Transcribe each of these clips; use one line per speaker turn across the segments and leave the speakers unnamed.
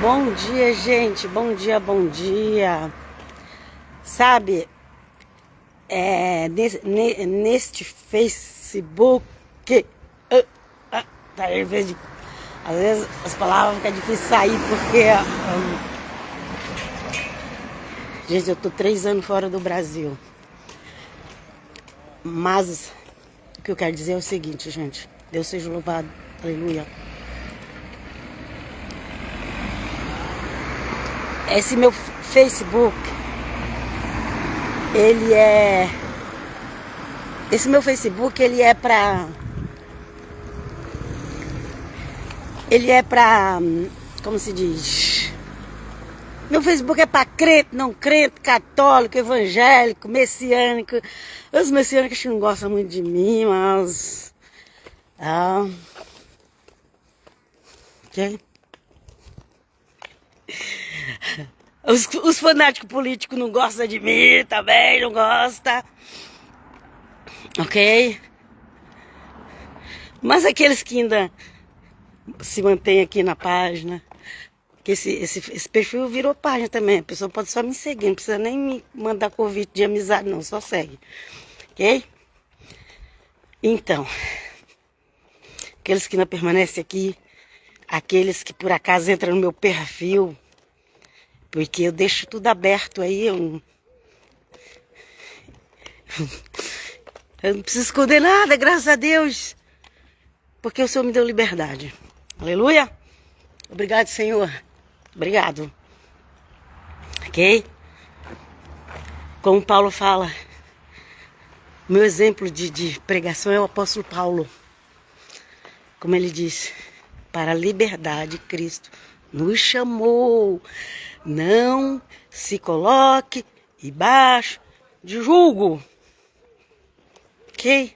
Bom dia, gente. Bom dia, bom dia. Sabe, neste Facebook, tá, às vezes as palavras ficam difíceis sair porque, gente, eu tô 3 anos fora do Brasil. Mas o que eu quero dizer é o seguinte, gente. Deus seja louvado. Aleluia. Esse meu Facebook, esse meu Facebook, como se diz? Meu Facebook é pra crente, não crente, católico, evangélico, messiânico. Os messiânicos não gostam muito de mim, mas... ok? Os fanáticos políticos não gostam de mim também, não gostam. Ok? Mas aqueles que ainda se mantêm aqui na página, que esse perfil virou página também, a pessoa pode só me seguir, não precisa nem me mandar convite de amizade não, só segue. Ok? Então, aqueles que não permanecem aqui, aqueles que por acaso entram no meu perfil, porque eu deixo tudo aberto aí, eu não preciso esconder nada, graças a Deus. Porque o Senhor me deu liberdade. Aleluia. Obrigado, Senhor. Obrigado. Ok? Como Paulo fala, meu exemplo de pregação é o apóstolo Paulo. Como ele diz, para a liberdade Cristo nos chamou. Não se coloque embaixo de julgo. Ok?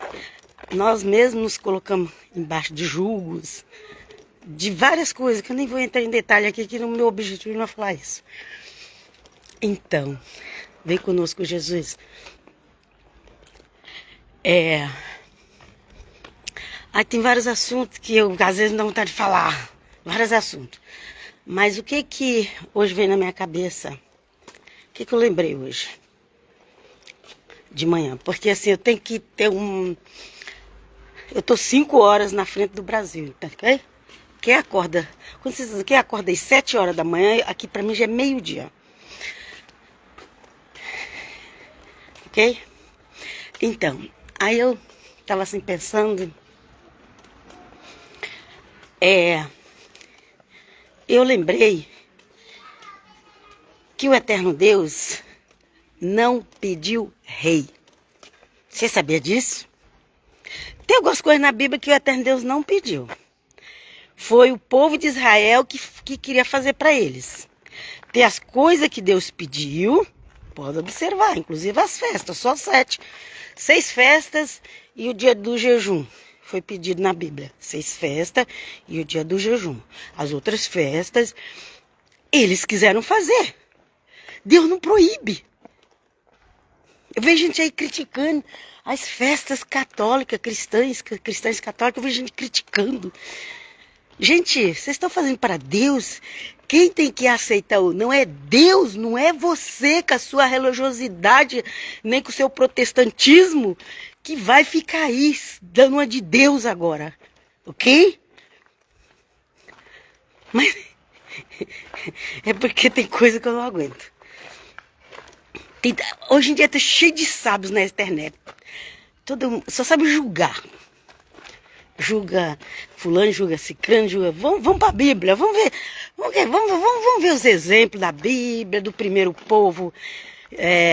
Nós mesmos nos colocamos embaixo de julgos, de várias coisas, que eu nem vou entrar em detalhe aqui, que no meu objetivo não é falar isso. Então, vem conosco, Jesus. Aí tem vários assuntos que eu, às vezes, não dá vontade de falar. Vários assuntos. Mas o que hoje veio na minha cabeça? O que eu lembrei hoje? De manhã. Porque, assim, eu tenho que ter Eu tô 5 horas na frente do Brasil, tá ok? Quem acorda às 7 horas da manhã, aqui pra mim já é meio-dia. Ok? Então, aí eu tava assim pensando. Eu lembrei que o eterno Deus não pediu rei. Você sabia disso? Tem algumas coisas na Bíblia que o eterno Deus não pediu. Foi o povo de Israel que queria fazer para eles. Tem as coisas que Deus pediu, pode observar, inclusive as festas, só 7. 6 festas e o dia do jejum. Foi pedido na Bíblia. 6 festas e o dia do jejum. As outras festas, eles quiseram fazer. Deus não proíbe. Eu vejo gente aí criticando as festas católicas, cristãs católicas, eu vejo gente criticando. Gente, vocês estão fazendo para Deus? Quem tem que aceitar ou não é Deus, não é você com a sua religiosidade, nem com o seu protestantismo, que vai ficar aí dando uma de Deus agora, ok? Mas é porque tem coisa que eu não aguento. Hoje em dia tá cheio de sábios na internet. Todo mundo só sabe julgar. Julga fulano, julga cicrano, julga... Vamos para a Bíblia, vamos ver os exemplos da Bíblia, do primeiro povo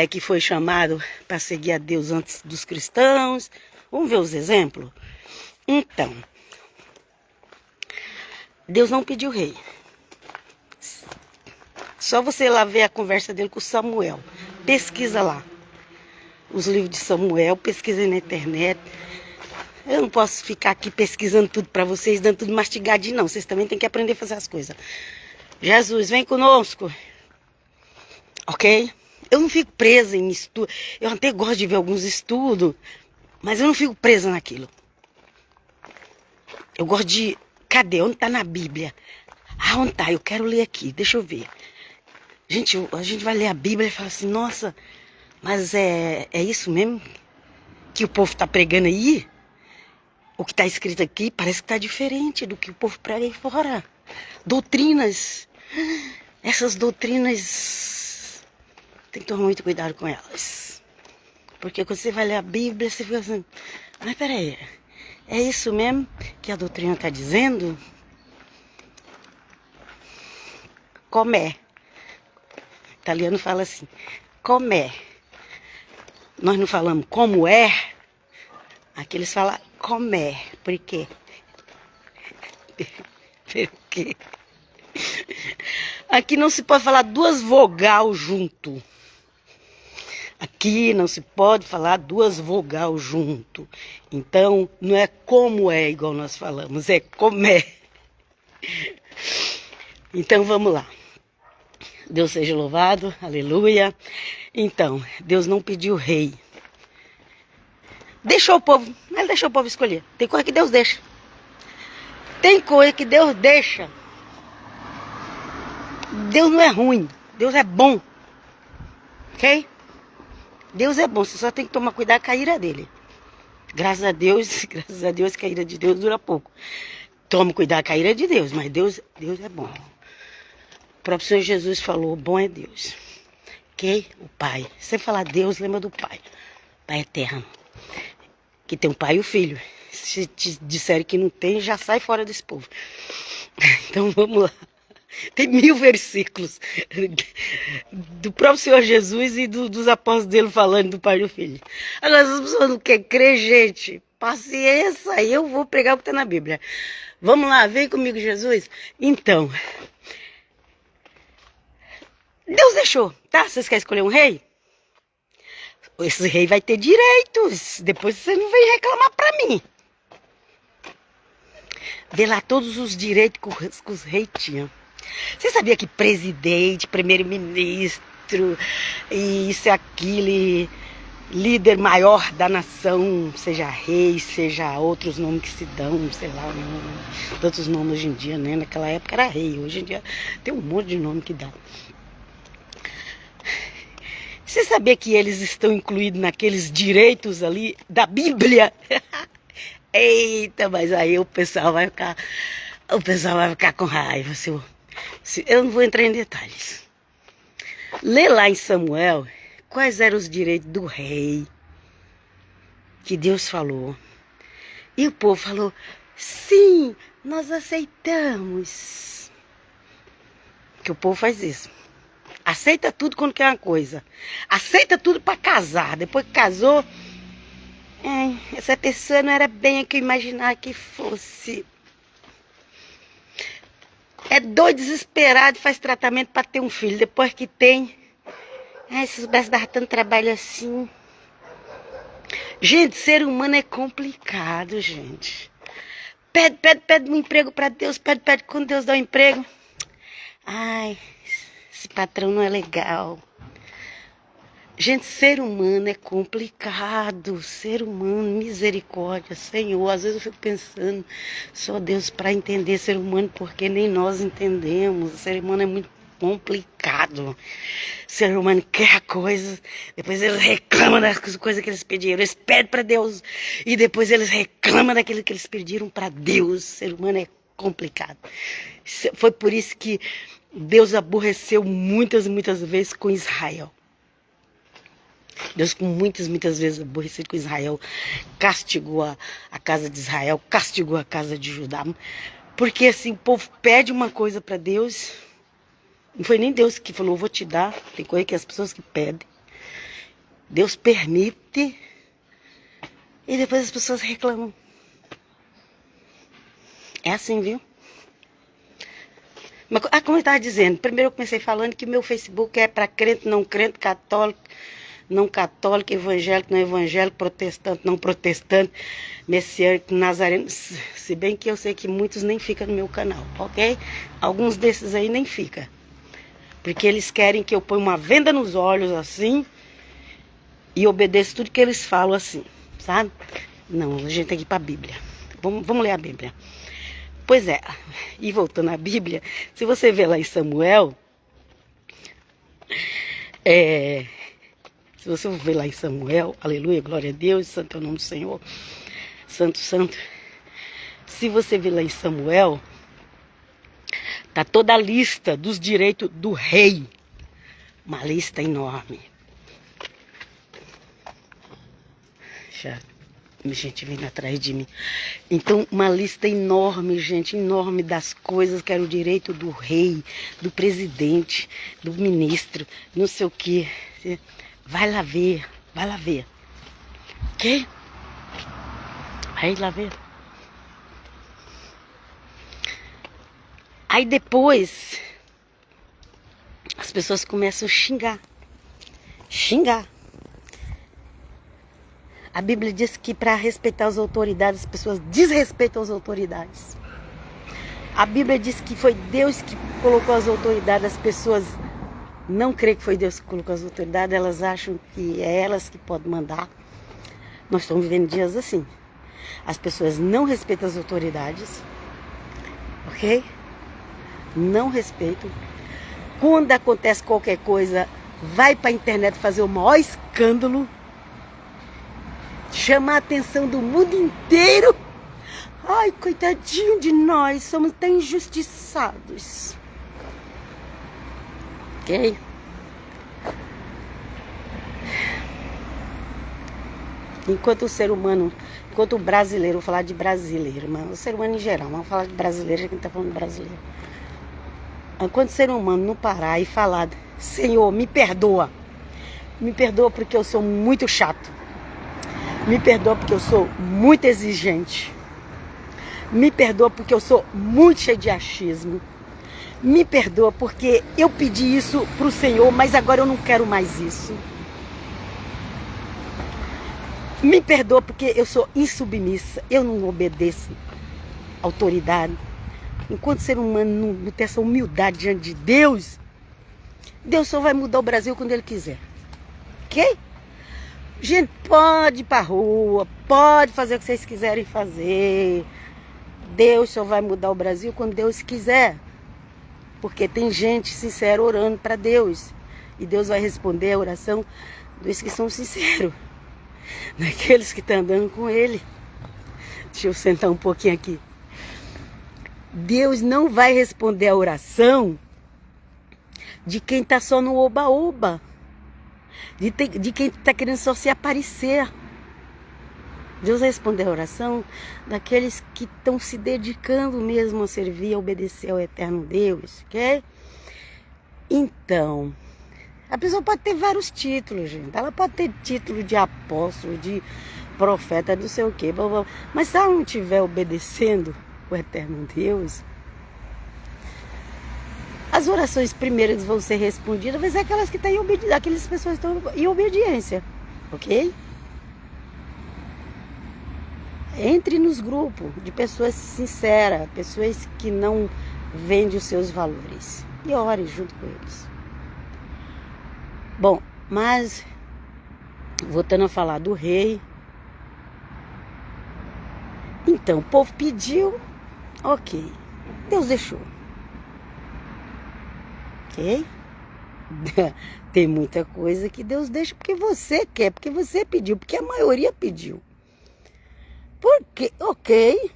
que foi chamado para seguir a Deus antes dos cristãos. Vamos ver os exemplos? Então, Deus não pediu rei. Só você ir lá ver a conversa dele com Samuel. Pesquisa lá. Os livros de Samuel, pesquisa na internet. Eu não posso ficar aqui pesquisando tudo para vocês, dando tudo mastigadinho, não. Vocês também têm que aprender a fazer as coisas. Jesus, vem conosco. Ok? Eu não fico presa em estudo. Eu até gosto de ver alguns estudos, mas eu não fico presa naquilo. Eu gosto de... Cadê? Onde está na Bíblia? Ah, onde tá? Eu quero ler aqui, deixa eu ver. Gente, a gente vai ler a Bíblia e fala assim, nossa, mas é isso mesmo que o povo está pregando aí? O que está escrito aqui parece que está diferente do que o povo prega aí fora. Doutrinas, essas doutrinas, tem que tomar muito cuidado com elas. Porque quando você vai ler a Bíblia, você fica assim, mas peraí, é isso mesmo que a doutrina está dizendo? Comé. O italiano fala assim, comé. Nós não falamos como é, aqui eles falam comé. Por quê? Por quê? Aqui não se pode falar duas vogais junto. Aqui não se pode falar duas vogais junto. Então, não é como é igual nós falamos, é comé. Então, vamos lá. Deus seja louvado, aleluia. Então, Deus não pediu rei. Deixou o povo, ele deixou o povo escolher. Tem coisa que Deus deixa. Tem coisa que Deus deixa. Deus não é ruim, Deus é bom. Ok? Deus é bom, você só tem que tomar cuidado com a ira dele. Graças a Deus que a ira de Deus dura pouco. Tome cuidado com a ira de Deus, mas Deus é bom. O próprio Senhor Jesus falou, bom é Deus. Ok? O Pai. Se você falar Deus, lembra do Pai. Pai eterno. Que tem o Pai e o Filho. Se te disserem que não tem, já sai fora desse povo. Então vamos lá. Tem 1000 versículos do próprio Senhor Jesus e dos apóstolos dele falando do Pai e do Filho. Agora, as pessoas não querem crer, gente, paciência, eu vou pregar o que está na Bíblia. Vamos lá, vem comigo, Jesus. Então, Deus deixou, tá? Vocês querem escolher um rei? Esse rei vai ter direitos. Depois você não vem reclamar pra mim. Vê lá todos os direitos que os reis tinham. Você sabia que presidente, primeiro-ministro, isso e aquilo, líder maior da nação, seja rei, seja outros nomes que se dão, sei lá, tantos nomes hoje em dia, né? Naquela época era rei, hoje em dia tem um monte de nome que dá. Você sabia que eles estão incluídos naqueles direitos ali da Bíblia? Eita, mas aí o pessoal vai ficar com raiva. Eu não vou entrar em detalhes. Lê lá em Samuel quais eram os direitos do rei que Deus falou. E o povo falou, sim, nós aceitamos. Que o povo faz isso. Aceita tudo quando quer uma coisa. Aceita tudo para casar. Depois que casou, essa pessoa não era bem a que eu imaginava que fosse. É doido, desesperado, faz tratamento para ter um filho. Depois que tem, se soubesse dar tanto trabalho assim. Gente, ser humano é complicado, gente. Pede um emprego para Deus, pede quando Deus dá um emprego. Ai, esse patrão não é legal. Gente, ser humano é complicado. Ser humano, misericórdia, Senhor. Às vezes eu fico pensando, só Deus para entender ser humano, porque nem nós entendemos. Ser humano é muito complicado. Ser humano quer coisas, depois eles reclamam das coisas que eles pediram. Eles pedem para Deus e depois eles reclamam daquilo que eles pediram para Deus. Ser humano é complicado. Foi por isso que Deus aborreceu muitas vezes com Israel. Deus, com muitas vezes aborrecido com Israel, castigou a casa de Israel, castigou a casa de Judá. Porque assim, o povo pede uma coisa para Deus. Não foi nem Deus que falou, vou te dar. Tem coisa que as pessoas que pedem. Deus permite. E depois as pessoas reclamam. É assim, viu? Mas, como eu estava dizendo, primeiro eu comecei falando que meu Facebook é para crente, não crente, católico, não católico, evangélico, não evangélico, protestante, não protestante, messiânico, nazareno. Se bem que eu sei que muitos nem ficam no meu canal, ok? Alguns desses aí nem ficam. Porque eles querem que eu ponha uma venda nos olhos assim e obedeça tudo que eles falam assim, sabe? Não, a gente tem que ir para a Bíblia. Vamos ler a Bíblia. Pois é, e voltando à Bíblia, se você ver lá em Samuel, se você ver lá em Samuel, aleluia, glória a Deus, santo é o nome do Senhor, santo, santo. Se você ver lá em Samuel, tá toda a lista dos direitos do rei, uma lista enorme. Já, gente vindo atrás de mim. Então, uma lista enorme, gente, enorme das coisas que era o direito do rei, do presidente, do ministro, não sei o que. Vai lá ver, vai lá ver. Ok? Vai lá ver. Aí depois, as pessoas começam a xingar. Xingar. A Bíblia diz que para respeitar as autoridades, as pessoas desrespeitam as autoridades. A Bíblia diz que foi Deus que colocou as autoridades, as pessoas não creem que foi Deus que colocou as autoridades, elas acham que é elas que podem mandar. Nós estamos vivendo dias assim. As pessoas não respeitam as autoridades, ok? Não respeitam. Quando acontece qualquer coisa, vai para a internet fazer o maior escândalo, chamar a atenção do mundo inteiro. Ai, coitadinho de nós, somos tão injustiçados. Ok? Enquanto o ser humano, enquanto o brasileiro, vou falar de brasileiro, mas o ser humano em geral, vamos falar de brasileiro, já que a gente está falando de brasileiro. Enquanto o ser humano não parar e falar, Senhor, me perdoa porque eu sou muito chato. Me perdoa porque eu sou muito exigente. Me perdoa porque eu sou muito cheio de achismo. Me perdoa porque eu pedi isso para o Senhor, mas agora eu não quero mais isso. Me perdoa porque eu sou insubmissa, eu não obedeço à autoridade. Enquanto o ser humano não tem essa humildade diante de Deus, Deus só vai mudar o Brasil quando Ele quiser. Ok? Gente, pode ir pra rua, pode fazer o que vocês quiserem fazer. Deus só vai mudar o Brasil quando Deus quiser. Porque tem gente sincera orando para Deus. E Deus vai responder a oração dos que são sinceros. Daqueles que estão andando com Ele. Deixa eu sentar um pouquinho aqui. Deus não vai responder a oração de quem está só no oba-oba. De quem está querendo só se aparecer. Deus vai responder a oração daqueles que estão se dedicando mesmo a servir, a obedecer ao eterno Deus, ok? Então, a pessoa pode ter vários títulos, gente. Ela pode ter título de apóstolo, de profeta, não sei o quê. Blá, blá. Mas se ela não estiver obedecendo o eterno Deus, as orações primeiras vão ser respondidas, vai ser aquelas que estão em obediência, aquelas pessoas que estão em obediência, ok? Entre nos grupos de pessoas sinceras, pessoas que não vendem os seus valores e ore junto com eles. Bom, mas voltando a falar do rei, então o povo pediu, ok, Deus deixou. Ok? Tem muita coisa que Deus deixa porque você quer, porque você pediu, porque a maioria pediu. Porque, ok,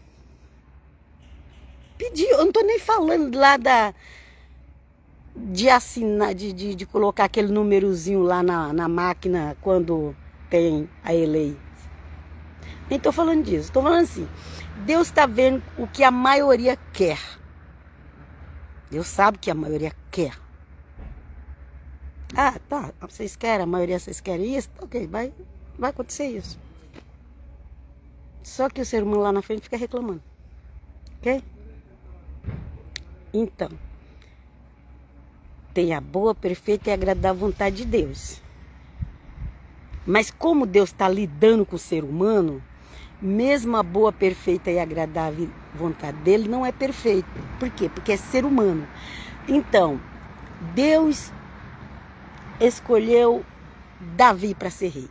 pediu. Eu não estou nem falando lá de assinar, de colocar aquele númerozinho lá na máquina quando tem a eleição. Nem estou falando disso. Estou falando assim, Deus está vendo o que a maioria quer. Deus sabe o que a maioria quer. Ah, tá, vocês querem, a maioria vocês querem isso? Ok, vai acontecer isso. Só que o ser humano lá na frente fica reclamando. Ok? Então, tem a boa, perfeita e agradável vontade de Deus. Mas como Deus está lidando com o ser humano, mesmo a boa, perfeita e agradável vontade dele não é perfeita. Por quê? Porque é ser humano. Então, Deus escolheu Davi para ser rei.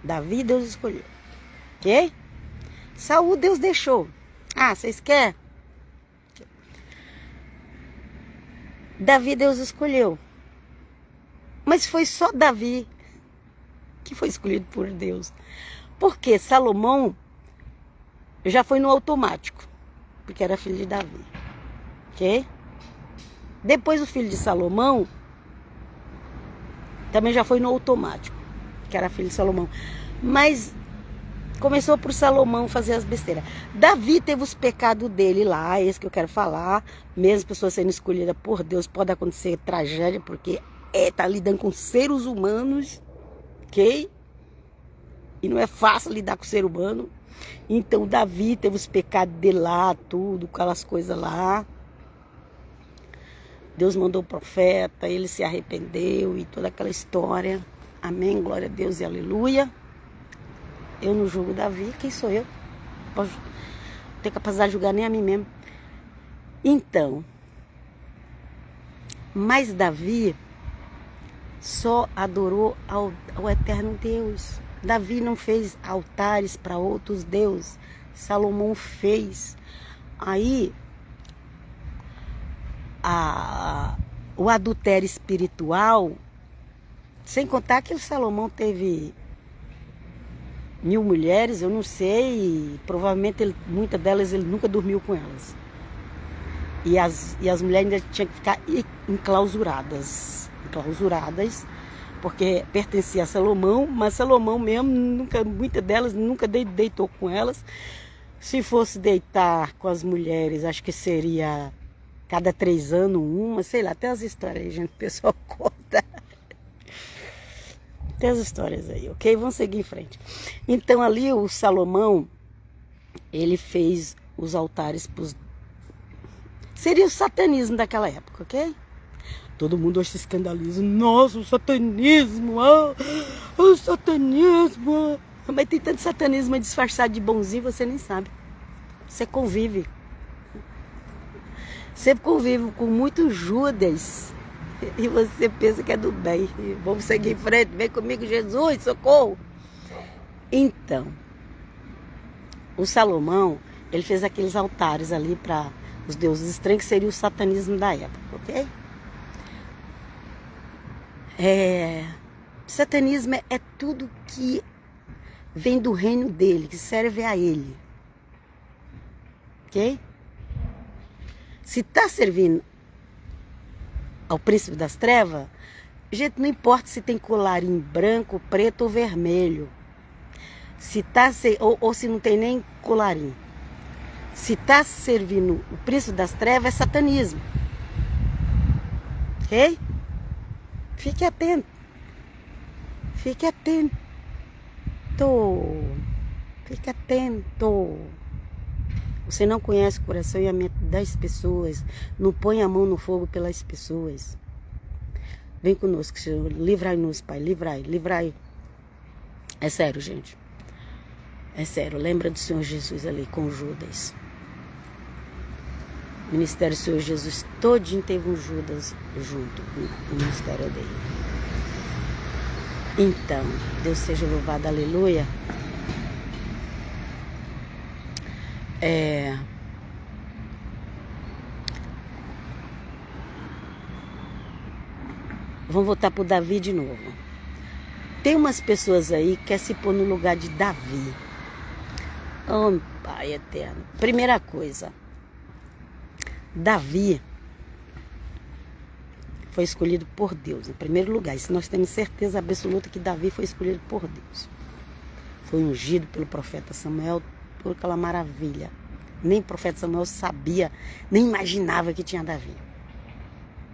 Davi Deus escolheu. Ok? Saul Deus deixou. Ah, vocês querem? Davi Deus escolheu. Mas foi só Davi que foi escolhido por Deus. Porque Salomão já foi no automático, porque era filho de Davi. Ok? Depois o filho de Salomão também já foi no automático, que era filho de Salomão. Mas começou por Salomão fazer as besteiras. Davi teve os pecados dele lá, esse que eu quero falar. Mesmo pessoas sendo escolhidas por Deus, pode acontecer tragédia, porque tá lidando com seres humanos, ok? E não é fácil lidar com o ser humano. Então Davi teve os pecados dele lá, tudo, aquelas coisas lá. Deus mandou o profeta, ele se arrependeu e toda aquela história. Amém, glória a Deus e aleluia. Eu não julgo Davi, quem sou eu? Posso ter capacidade de julgar nem a mim mesmo. Então, mas Davi só adorou ao eterno Deus. Davi não fez altares para outros deuses. Salomão fez. Aí, o adultério espiritual, sem contar que o Salomão teve 1000 mulheres, eu não sei, provavelmente muitas delas ele nunca dormiu com elas. E as mulheres ainda tinham que ficar enclausuradas, porque pertencia a Salomão, mas Salomão mesmo, muitas delas nunca deitou com elas. Se fosse deitar com as mulheres, acho que seria cada 3 anos uma, sei lá, até as histórias aí, gente, o pessoal conta. Tem as histórias aí, ok? Vamos seguir em frente. Então ali o Salomão, ele fez os altares para os... Seria o satanismo daquela época, ok? Todo mundo hoje se escandaliza. Nossa, o satanismo, o satanismo. Mas tem tanto satanismo disfarçado de bonzinho, você nem sabe. Você convive. Você convive com muitos Judas e você pensa que é do bem. Vamos seguir em frente, vem comigo, Jesus, socorro. Então, o Salomão, ele fez aqueles altares ali para os deuses estranhos, que seria o satanismo da época, ok? Satanismo é tudo que vem do reino dele, que serve a ele, ok? Se está servindo ao príncipe das trevas, gente, não importa se tem colarinho branco, preto ou vermelho, se tá ou se não tem nem colarinho, se está servindo o príncipe das trevas, é satanismo, ok? Fique atento. Fique atento. Fique atento. Você não conhece o coração e a mente das pessoas. Não põe a mão no fogo pelas pessoas. Vem conosco, Senhor. Livrai-nos, Pai. Livrai. É sério, gente. É sério. Lembra do Senhor Jesus ali com Judas. O ministério do Senhor Jesus todinho teve um Judas junto no ministério dele. Então, Deus seja louvado, aleluia. Vamos voltar para o Davi de novo. Tem umas pessoas aí que querem se pôr no lugar de Davi. Oh, Pai eterno. Primeira coisa. Davi foi escolhido por Deus, em primeiro lugar. Isso nós temos certeza absoluta que Davi foi escolhido por Deus. Foi ungido pelo profeta Samuel por aquela maravilha. Nem o profeta Samuel sabia, nem imaginava que tinha Davi.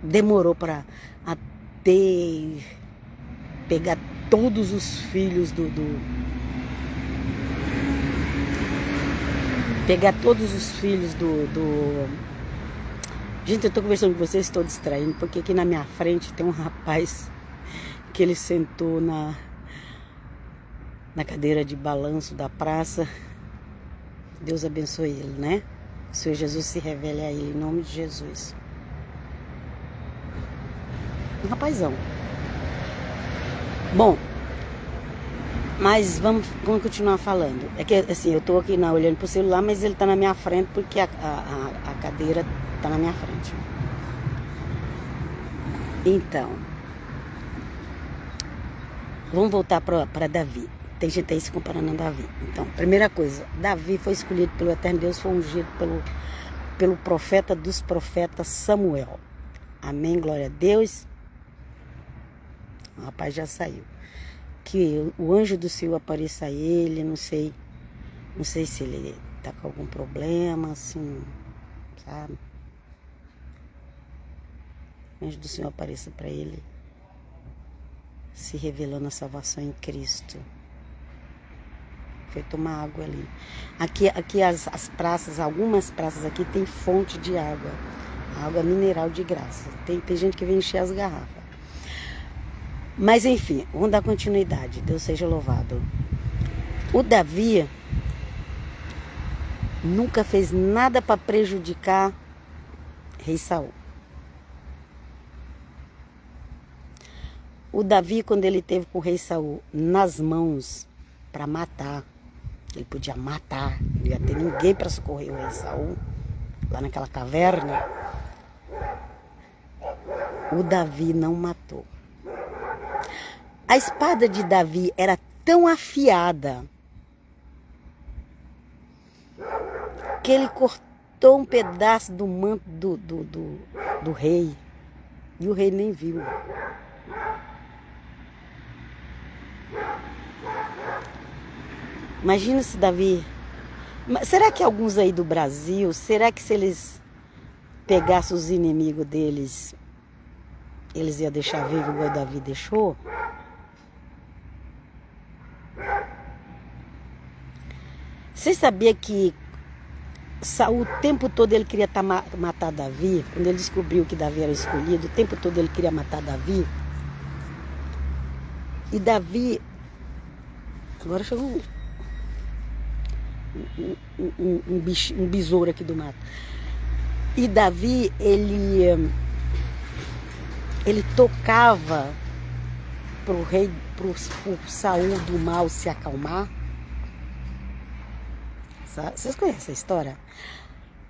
Demorou para até pegar todos os filhos Gente, eu estou conversando com vocês, estou distraindo, porque aqui na minha frente tem um rapaz que ele sentou na cadeira de balanço da praça. Deus abençoe ele, né? O Senhor Jesus se revele a ele, em nome de Jesus. Um rapazão. Bom, mas vamos continuar falando. É que assim, eu estou aqui olhando para o celular, mas ele está na minha frente porque a cadeira está na minha frente. Então, vamos voltar para Davi. Tem gente aí se comparando a Davi. Então, primeira coisa, Davi foi escolhido pelo Eterno Deus, foi ungido pelo profeta dos profetas Samuel. Amém, glória a Deus. O rapaz já saiu. Que o anjo do Senhor apareça a ele, não sei se ele tá com algum problema, assim, sabe? O anjo do Senhor apareça para ele, se revelando a salvação em Cristo. Foi tomar água ali. Aqui as praças, algumas praças aqui tem fonte de água. Água mineral de graça. Tem gente que vem encher as garrafas. Mas enfim, vamos dar continuidade. Deus seja louvado. O Davi nunca fez nada para prejudicar rei Saul. O Davi, quando ele teve com o rei Saul nas mãos para matar, ele podia matar, não ia ter ninguém para socorrer o rei Saul, lá naquela caverna, o Davi não matou. A espada de Davi era tão afiada que ele cortou um pedaço do manto do rei, e o rei nem viu. Imagina se Davi... Será que alguns aí do Brasil, será que se eles pegassem os inimigos deles, eles iam deixar vivo igual Davi deixou? Você sabia que Saul, o tempo todo ele queria matar Davi? Quando ele descobriu que Davi era escolhido, o tempo todo ele queria matar Davi. E Davi... Agora chegou um besouro aqui do mato. E Davi, ele tocava pro rei, pro Saul do mal se acalmar. Vocês conhecem a história?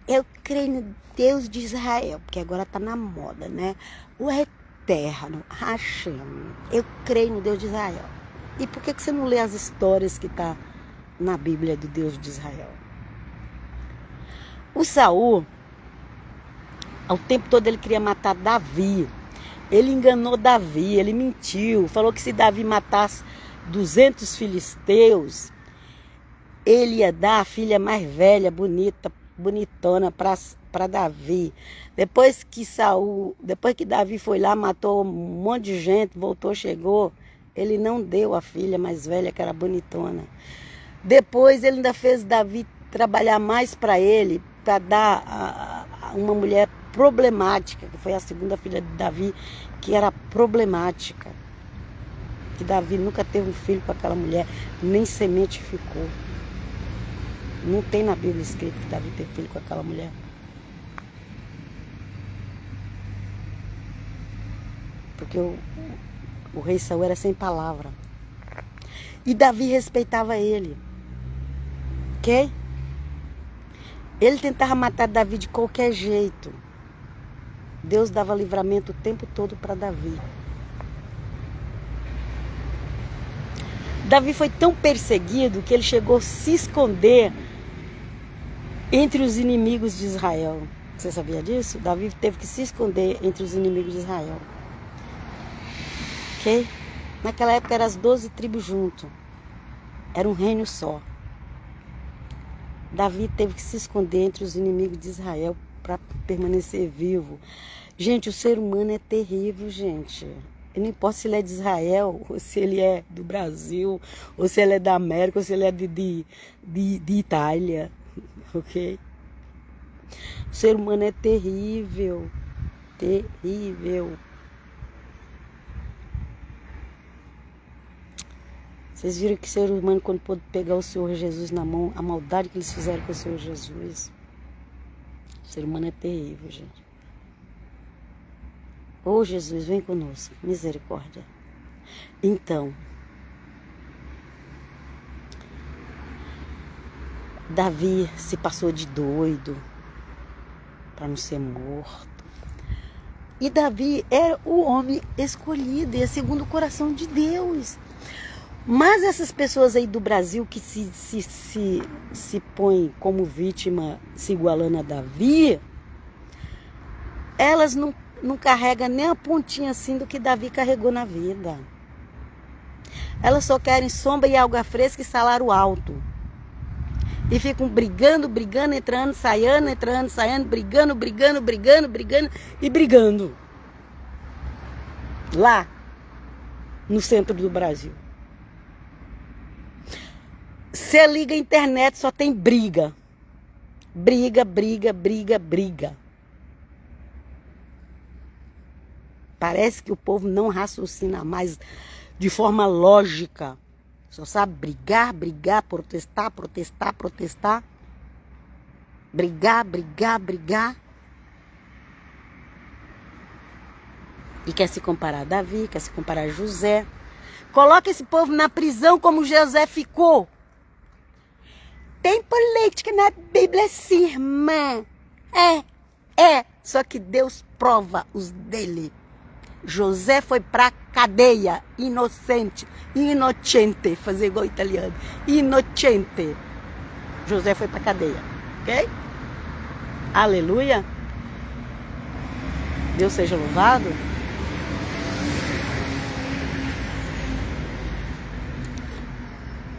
Eu creio no Deus de Israel, porque agora tá na moda, né? O Eterno, Hashem. Eu creio no Deus de Israel. E por que você não lê as histórias que tá na Bíblia do Deus de Israel? O Saul, ao tempo todo ele queria matar Davi. Ele enganou Davi, ele mentiu. Falou que se Davi matasse 200 filisteus, ele ia dar a filha mais velha, bonitona para Davi. Depois que Davi foi lá, matou um monte de gente, voltou, chegou, ele não deu a filha mais velha, que era bonitona. Depois ele ainda fez Davi trabalhar mais para ele, para dar uma mulher problemática, que foi a segunda filha de Davi, que era problemática. Que Davi nunca teve um filho com aquela mulher, nem semente ficou. Não tem na Bíblia escrito que Davi teve filho com aquela mulher. Porque o rei Saul era sem palavra. E Davi respeitava ele. Ok? Ele tentava matar Davi de qualquer jeito. Deus dava livramento o tempo todo para Davi. Davi foi tão perseguido que ele chegou a se esconder entre os inimigos de Israel. Você sabia disso? Davi teve que se esconder entre os inimigos de Israel. Ok? Naquela época eram as 12 tribos junto. Era um reino só. Davi teve que se esconder entre os inimigos de Israel para permanecer vivo. Gente, o ser humano é terrível, gente. Não importa se ele é de Israel, ou se ele é do Brasil, ou se ele é da América, ou se ele é de Itália. Ok? O ser humano é terrível. Terrível. Vocês viram que o ser humano, quando pôde pegar o Senhor Jesus na mão, a maldade que eles fizeram com o Senhor Jesus. O ser humano é terrível, gente. Ô Jesus, vem conosco. Misericórdia. Então, Davi se passou de doido para não ser morto. E Davi era o homem escolhido, e é segundo o coração de Deus. Mas essas pessoas aí do Brasil que se põem como vítima, se igualando a Davi, elas não carregam nem a pontinha assim do que Davi carregou na vida. Elas só querem sombra e água fresca e salário alto. E ficam brigando, entrando, saindo, brigando e brigando. Lá, no centro do Brasil. Você liga a internet, só tem briga. Briga. Parece que o povo não raciocina mais de forma lógica. Só sabe brigar, protestar. Brigar. E quer se comparar a Davi, quer se comparar a José. Coloca esse povo na prisão como José ficou. Tem política na Bíblia sim, irmã. É. Só que Deus prova os dele. José foi pra cadeia, inocente, fazer igual italiano, inocente. José foi pra cadeia, ok? Aleluia. Deus seja louvado.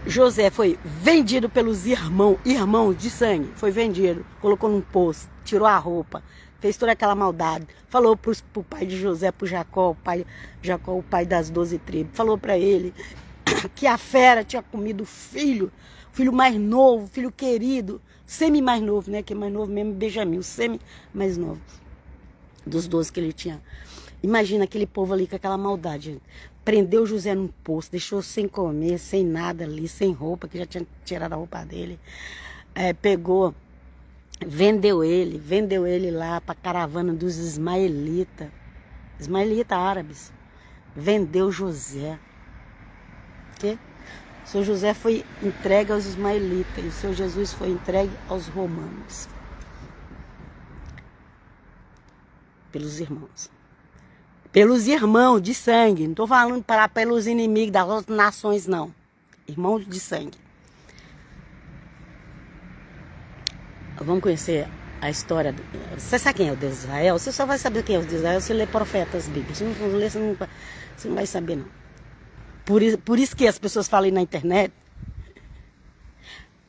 José foi vendido pelos irmãos de sangue, foi vendido, colocou num poço, tirou a roupa, fez toda aquela maldade, falou pro pai de José, pro Jacó, o pai das 12 tribos, falou para ele que a fera tinha comido o filho mais novo, filho querido, semi mais novo, né, que é mais novo mesmo, Benjamim, o semi mais novo, dos 12 que ele tinha. Imagina aquele povo ali com aquela maldade, gente. Prendeu José num poço, deixou sem comer, sem nada ali, sem roupa, que já tinha tirado a roupa dele. Pegou, vendeu ele lá para a caravana dos ismaelitas árabes. Vendeu José. Okay? O seu José foi entregue aos ismaelitas e o seu Jesus foi entregue aos romanos. Pelos irmãos. Pelos irmãos de sangue. Não estou falando pelos inimigos das outras nações, não. Irmãos de sangue. Vamos conhecer a história. Você sabe quem é o Deus de Israel? Você só vai saber quem é o Deus de Israel se ler profetas bíblicos. Se não ler, você não vai saber, não. Por isso que as pessoas falam aí na internet.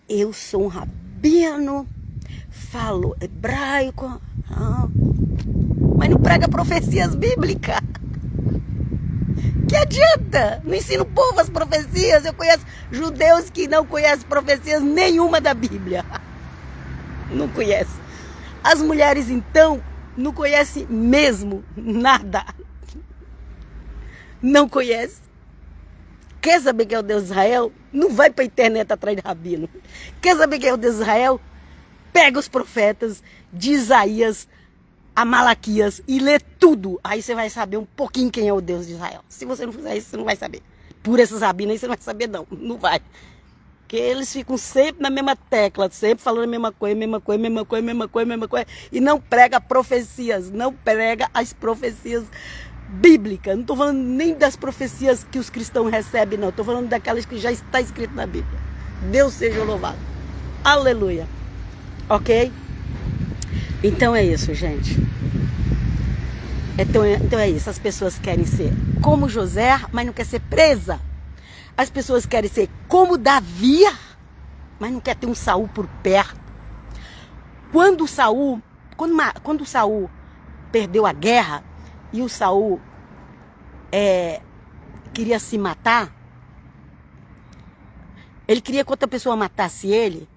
Eu sou um rabino, falo hebraico. Mas não prega profecias bíblicas. Que adianta? Não ensina o povo as profecias. Eu conheço judeus que não conhecem profecias nenhuma da Bíblia. Não conhece. As mulheres, então, não conhecem mesmo nada. Não conhece. Quer saber quem é o Deus de Israel? Não vai para a internet atrás de rabino. Quer saber quem é o Deus de Israel? Pega os profetas de Isaías a Malaquias e lê tudo. Aí você vai saber um pouquinho quem é o Deus de Israel. Se você não fizer isso, você não vai saber. Por esses rabinos aí, você não vai saber, não. Não vai. Porque eles ficam sempre na mesma tecla, sempre falando a mesma coisa. E não prega profecias, não prega as profecias bíblicas. Não estou falando nem das profecias que os cristãos recebem, não. Estou falando daquelas que já está escrito na Bíblia. Deus seja louvado. Aleluia. Ok? Então é isso, gente. Então é isso. As pessoas querem ser como José, mas não quer ser presa. As pessoas querem ser como Davi, mas não quer ter um Saul por perto. Quando o Saul perdeu a guerra e o Saul queria se matar, ele queria que outra pessoa matasse ele,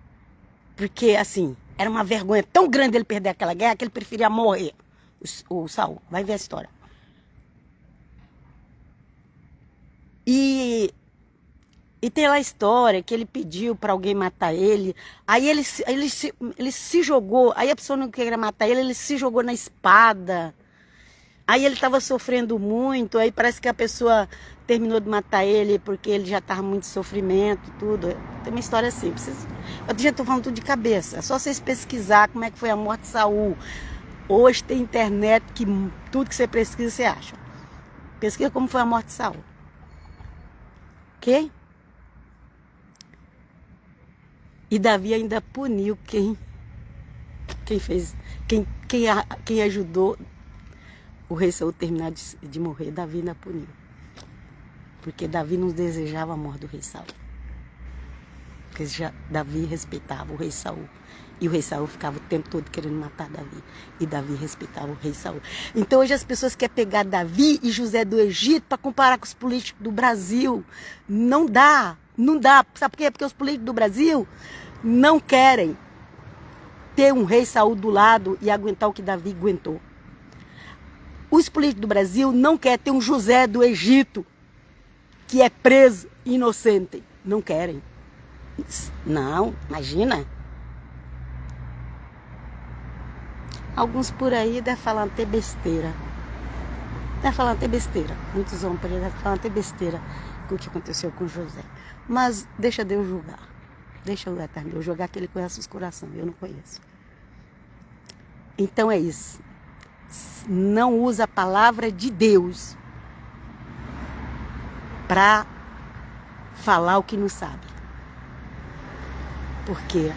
porque assim, era uma vergonha tão grande ele perder aquela guerra que ele preferia morrer, o Saul. Vai ver a história. E tem lá a história que ele pediu para alguém matar ele. Aí ele se jogou. Aí a pessoa não queria matar ele, ele se jogou na espada. Aí ele estava sofrendo muito. Aí parece que a pessoa terminou de matar ele porque ele já estava muito sofrimento, tudo. Tem uma história assim. Eu já estou falando tudo de cabeça. É só vocês pesquisar como é que foi a morte de Saul. Hoje tem internet que tudo que você pesquisa, você acha. Pesquisa como foi a morte de Saul. Ok? E Davi ainda puniu quem fez, quem ajudou o rei Saul terminar de morrer. Davi ainda puniu. Porque Davi não desejava a morte do rei Saul. Porque Davi respeitava o rei Saul. E o rei Saul ficava o tempo todo querendo matar Davi. E Davi respeitava o rei Saul. Então hoje as pessoas querem pegar Davi e José do Egito para comparar com os políticos do Brasil. Não dá. Não dá. Sabe por quê? Porque os políticos do Brasil não querem ter um rei Saul do lado e aguentar o que Davi aguentou. Os políticos do Brasil não querem ter um José do Egito que é preso inocente. Não querem. Não, imagina. Alguns por aí devem falar até besteira. Devem falar até besteira. Muitos homens por aí devem falar até besteira com o que aconteceu com José. Mas deixa Deus julgar. Deixa o Eterno Deus julgar, que Ele conhece os corações. Eu não conheço. Então é isso. Não usa a palavra de Deus para falar o que não sabe. Por quê?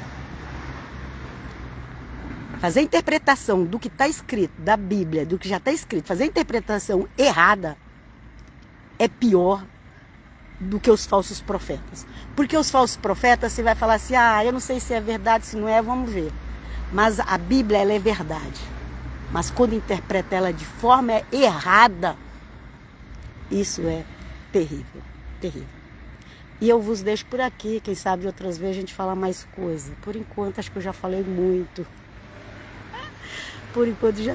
Fazer a interpretação do que está escrito, da Bíblia, do que já está escrito, fazer a interpretação errada é pior do que os falsos profetas. Porque os falsos profetas, você vai falar assim, eu não sei se é verdade, se não é, vamos ver. Mas a Bíblia, ela é verdade. Mas quando interpreta ela de forma errada, isso é terrível, terrível. E eu vos deixo por aqui, quem sabe outras vezes a gente fala mais coisa. Por enquanto, acho que eu já falei muito. Por enquanto, já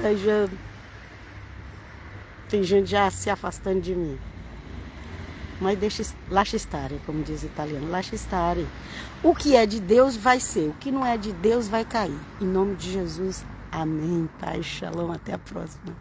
tem gente já se afastando de mim. Mas lascia stare, como diz o italiano, lascia stare. O que é de Deus vai ser, o que não é de Deus vai cair. Em nome de Jesus, amém. Pai, shalom, até a próxima.